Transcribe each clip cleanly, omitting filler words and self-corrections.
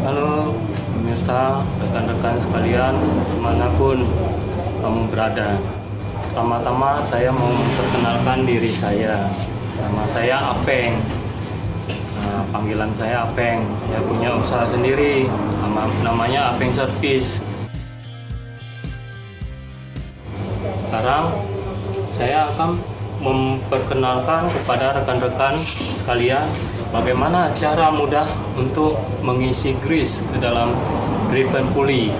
Halo pemirsa, rekan-rekan sekalian, dimanapun kamu berada. Pertama-tama saya mau memperkenalkan diri saya. Nama saya Apeng. Panggilan saya Apeng. Saya punya usaha sendiri, namanya Apeng Service. Sekarang saya akan memperkenalkan kepada rekan-rekan sekalian bagaimana cara mudah untuk mengisi grease ke dalam driven pulley,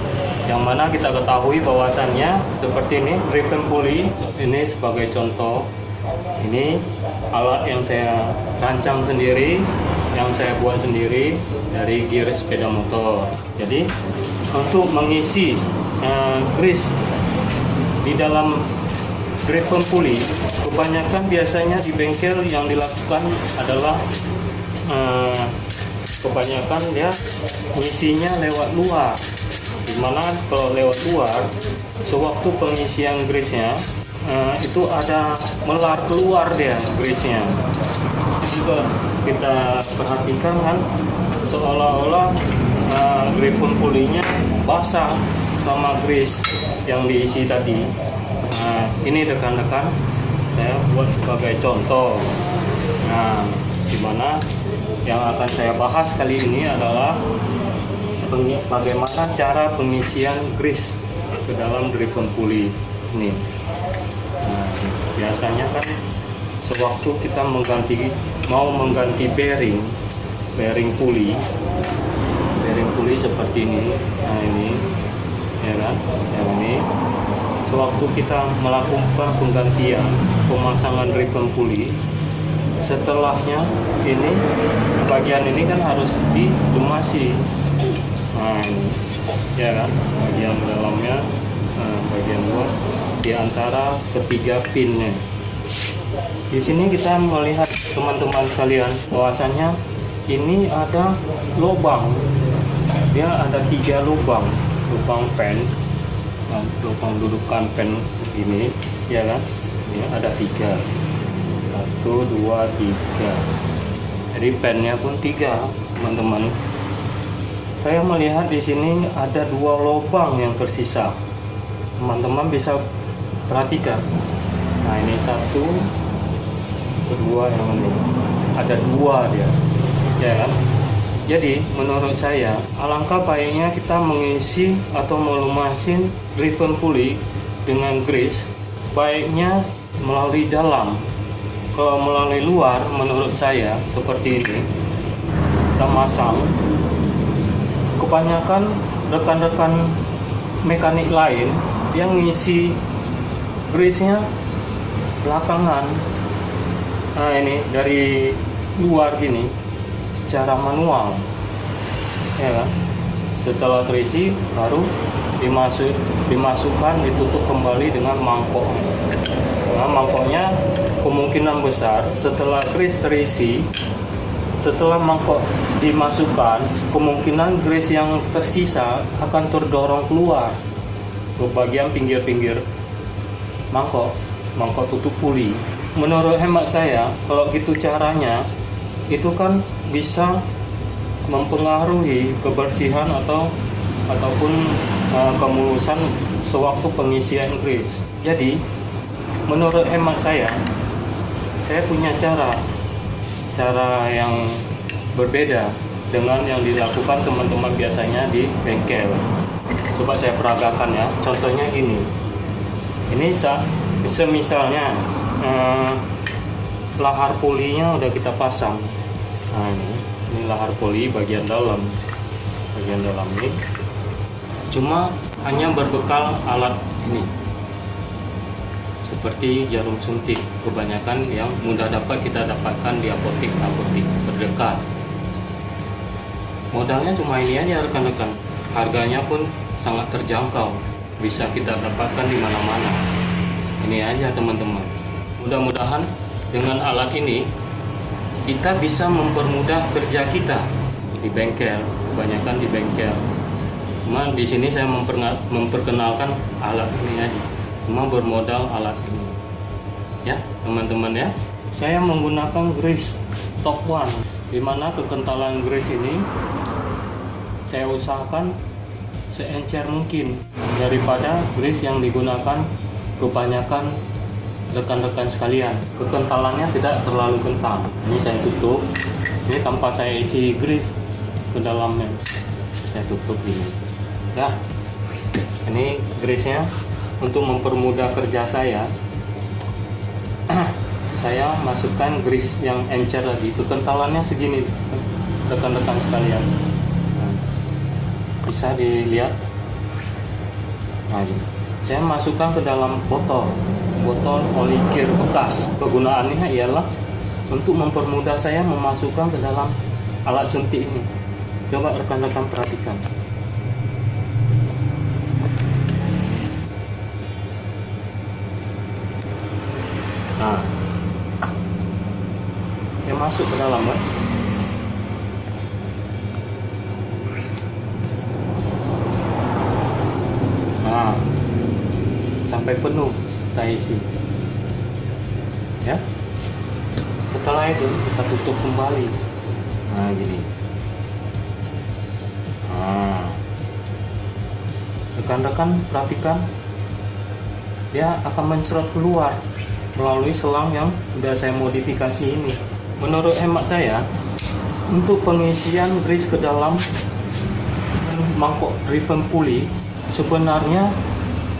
yang mana kita ketahui bahwasannya seperti ini. Driven pulley ini sebagai contoh, ini alat yang saya rancang sendiri, yang saya buat sendiri dari gear sepeda motor. Jadi untuk mengisi grease di dalam driven pulley, kebanyakan biasanya di bengkel yang dilakukan adalah kebanyakan dia ngisinya lewat luar, dimana kalau lewat luar sewaktu pengisian grease-nya itu ada melar keluar dia grease-nya. Juga kita perhatikan kan, seolah-olah driven pulley-nya basah sama grease yang diisi tadi. Ini rekan-rekan saya buat sebagai contoh. Dimana yang akan saya bahas kali ini adalah bagaimana cara pengisian grease ke dalam driven pulley ini. Biasanya kan sewaktu kita mau mengganti bearing pulley seperti ini. Ini ya kan, yang ini. Sewaktu kita melakukan penggantian pemasangan driven pulley, setelahnya ini bagian ini kan harus dilumasi. Ini ya kan, bagian dalamnya, bagian luar di antara ketiga pinnya. Di sini kita melihat teman-teman sekalian bahwasannya ini ada lubang. Dia ada 3 lubang pen, lubang dudukan pen ini, ya kan? Ini ada 3, 1, 2, 3. Jadi pennya pun 3, teman-teman. Saya melihat di sini ada 2 lubang yang tersisa. Teman-teman bisa perhatikan. Nah, ini 1, kedua, yang ini ada 2 dia, ya kan? Jadi menurut saya alangkah baiknya kita mengisi atau melumasin driven pulley dengan grease, baiknya melalui dalam. Kalau melalui luar, menurut saya seperti ini, kita masang. Kebanyakan rekan-rekan mekanik lain yang ngisi grease-nya belakangan. Nah, ini dari luar gini, secara manual, ya kan? Setelah terisi baru dimasukkan, ditutup kembali dengan mangkok. Nah, mangkoknya kemungkinan besar setelah grease terisi, setelah mangkok dimasukkan, kemungkinan grease yang tersisa akan terdorong keluar ke bagian pinggir-pinggir mangkok tutup pulley. Menurut hemat saya, kalau gitu caranya, itu kan bisa mempengaruhi kebersihan ataupun kemulusan sewaktu pengisian grease. Jadi menurut hemat saya punya cara yang berbeda dengan yang dilakukan teman-teman biasanya di bengkel. Coba saya peragakan ya. Contohnya gini. Ini semisalnya lahar pulley-nya udah kita pasang. Nah, ini lahar pulley bagian dalam ini cuma hanya berbekal alat ini seperti jarum suntik, kebanyakan yang mudah dapat kita dapatkan di apotek terdekat. Modalnya cuma ini aja rekan-rekan, harganya pun sangat terjangkau, bisa kita dapatkan di mana-mana. Ini aja teman-teman. Mudah-mudahan dengan alat ini kita bisa mempermudah kerja kita di bengkel, kebanyakan di bengkel. Cuma di sini saya memperkenalkan alat ini aja, cuma bermodal alat ini. Ya, teman-teman ya. Saya menggunakan grease top one, di mana kekentalan grease ini saya usahakan seencer mungkin daripada grease yang digunakan kebanyakan rekan-rekan sekalian. Kekentalannya tidak terlalu kental. Ini saya tutup, ini tanpa saya isi grease ke dalamnya, saya tutup gini ya. Ini grease-nya untuk mempermudah kerja saya. Saya masukkan grease yang encer tadi, kekentalannya segini rekan-rekan sekalian. Nah, bisa dilihat. Nah, saya masukkan ke dalam botol oli kir bekas. Kegunaannya ialah untuk mempermudah saya memasukkan ke dalam alat suntik ini. Coba rekan-rekan perhatikan. Nah, dia masuk ke dalam kan? Nah, sampai penuh kita isi ya. Setelah itu kita tutup kembali. Nah, gini. Nah, rekan-rekan perhatikan, dia akan mencerot keluar melalui selang yang sudah saya modifikasi ini. Menurut hemat saya, untuk pengisian grease ke dalam mangkok driven pulley sebenarnya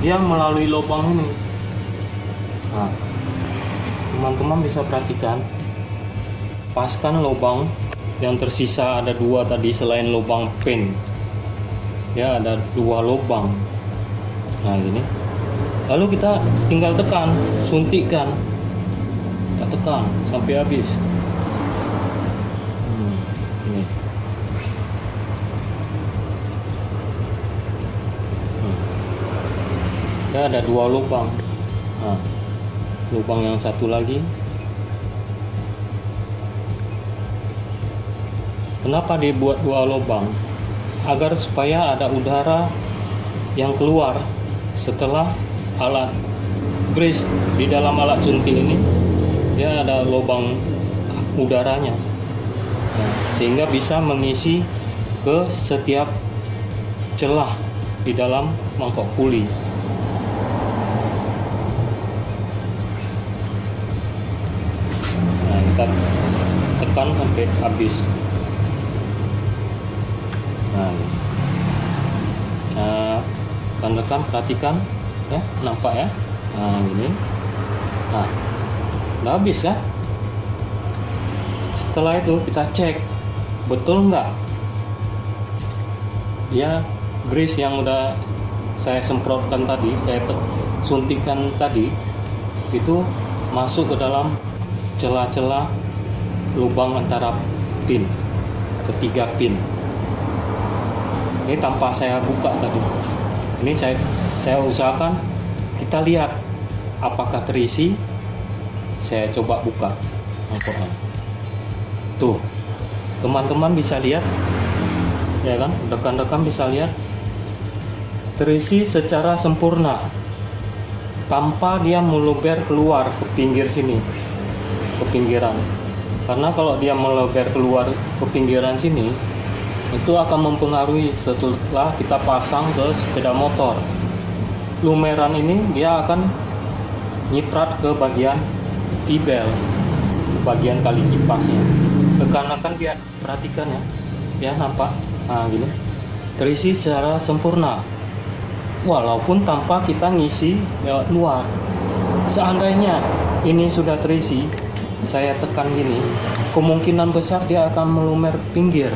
dia melalui lubang ini. Nah, teman-teman bisa perhatikan, paskan lubang yang tersisa ada 2 tadi selain lubang pin. Ya, ada 2 lubang. Nah, gini. Lalu kita tinggal tekan, suntikkan, kita tekan sampai habis. Ini. Ya, ada 2 lubang. Nah, lubang yang satu lagi. Kenapa dibuat 2 lubang? Agar supaya ada udara yang keluar setelah alat grease di dalam alat suntik ini, dia ada lubang udaranya. Nah, sehingga bisa mengisi ke setiap celah di dalam mangkok pulley. Nah, kita tekan sampai habis. Nah, rekan-rekan perhatikan ya, nampak ya. Nah, ini. Nah, udah habis ya. Setelah itu kita cek betul nggak dia grease yang udah saya semprotkan tadi, saya suntikan tadi, itu masuk ke dalam celah-celah lubang antara pin, ketiga pin. Ini tanpa saya buka tadi. Ini saya usahakan kita lihat apakah terisi. Saya coba buka mangkoknya. Tuh, teman-teman bisa lihat, ya kan? Rekan-rekan bisa lihat terisi secara sempurna tanpa dia meluber keluar ke pinggir sini, ke pinggiran. Karena kalau dia meluber keluar ke pinggiran sini, itu akan mempengaruhi setelah kita pasang ke sepeda motor. Lumeran ini dia akan nyiprat ke bagian T-belt, bagian tali kipasnya. Rekan-rekan lihat, perhatikan ya, ya nampak, nah gini, terisi secara sempurna, walaupun tanpa kita ngisi lewat luar. Seandainya ini sudah terisi, saya tekan gini, kemungkinan besar dia akan melumer pinggir.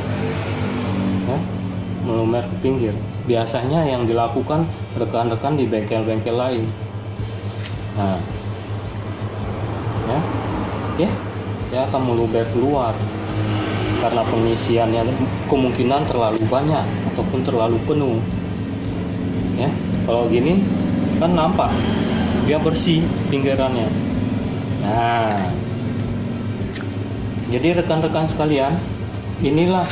Melumer ke pinggir. Biasanya yang dilakukan rekan-rekan di bengkel-bengkel lain. Nah, ya, oke, dia akan meluber keluar karena pengisiannya kemungkinan terlalu banyak ataupun terlalu penuh. Ya, kalau gini kan nampak dia bersih pinggirannya. Nah, jadi rekan-rekan sekalian, inilah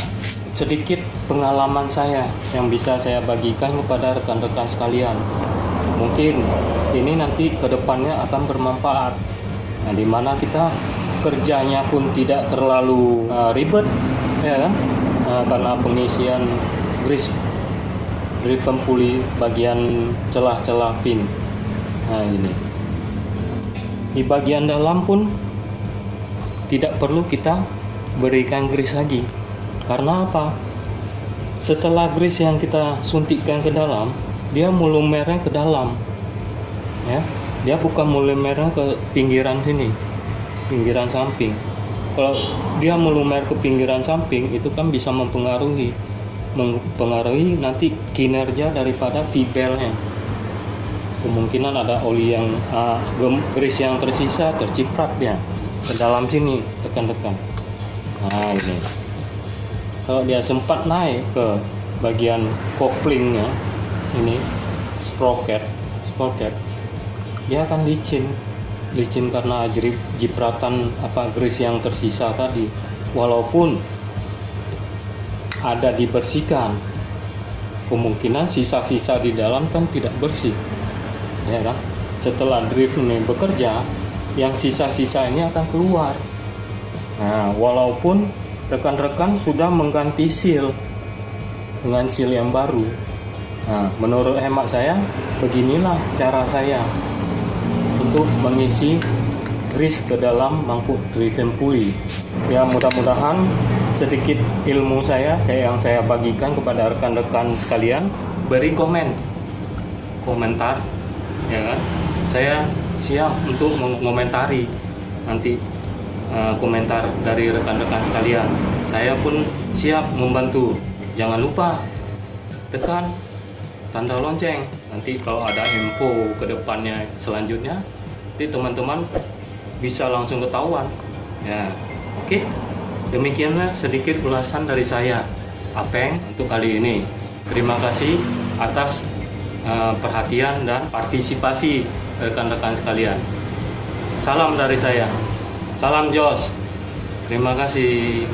sedikit pengalaman saya yang bisa saya bagikan kepada rekan-rekan sekalian. Mungkin ini nanti kedepannya akan bermanfaat. Nah, dimana kita kerjanya pun tidak terlalu ribet, ya kan? Karena pengisian grease driven pulley bagian celah-celah pin. Nah ini di bagian dalam pun tidak perlu kita berikan grease lagi. Karena apa? Setelah grease yang kita suntikkan ke dalam, dia mulumernya ke dalam, ya. Dia bukan mulumernya ke pinggiran sini, pinggiran samping. Kalau dia mulumer ke pinggiran samping, itu kan bisa mempengaruhi nanti kinerja daripada V-belnya. Kemungkinan ada oli yang grease yang tersisa terciprat dia ke dalam sini, rekan-rekan. Nah ini, kalau dia sempat naik ke bagian couplingnya, ini sprocket, dia akan licin karena jipratan grease yang tersisa tadi. Walaupun ada dibersihkan, kemungkinan sisa-sisa di dalam kan tidak bersih, ya kan? Setelah drift ini bekerja, yang sisa-sisa ini akan keluar. Nah, walaupun rekan-rekan sudah mengganti seal dengan seal yang baru. Nah, menurut hemat saya, beginilah cara saya untuk mengisi grease ke dalam mangkuk driven pulley. Ya, mudah-mudahan sedikit ilmu yang saya bagikan kepada rekan-rekan sekalian. Beri komentar, ya kan? Saya siap untuk mengomentari nanti komentar dari rekan-rekan sekalian. Saya pun siap membantu. Jangan lupa tekan tanda lonceng. Nanti kalau ada info ke depannya selanjutnya, nanti teman-teman bisa langsung ketahuan. Ya, oke. Demikianlah sedikit ulasan dari saya, Apeng, untuk kali ini. Terima kasih atas perhatian dan partisipasi rekan-rekan sekalian. Salam dari saya. Salam Jos. Terima kasih.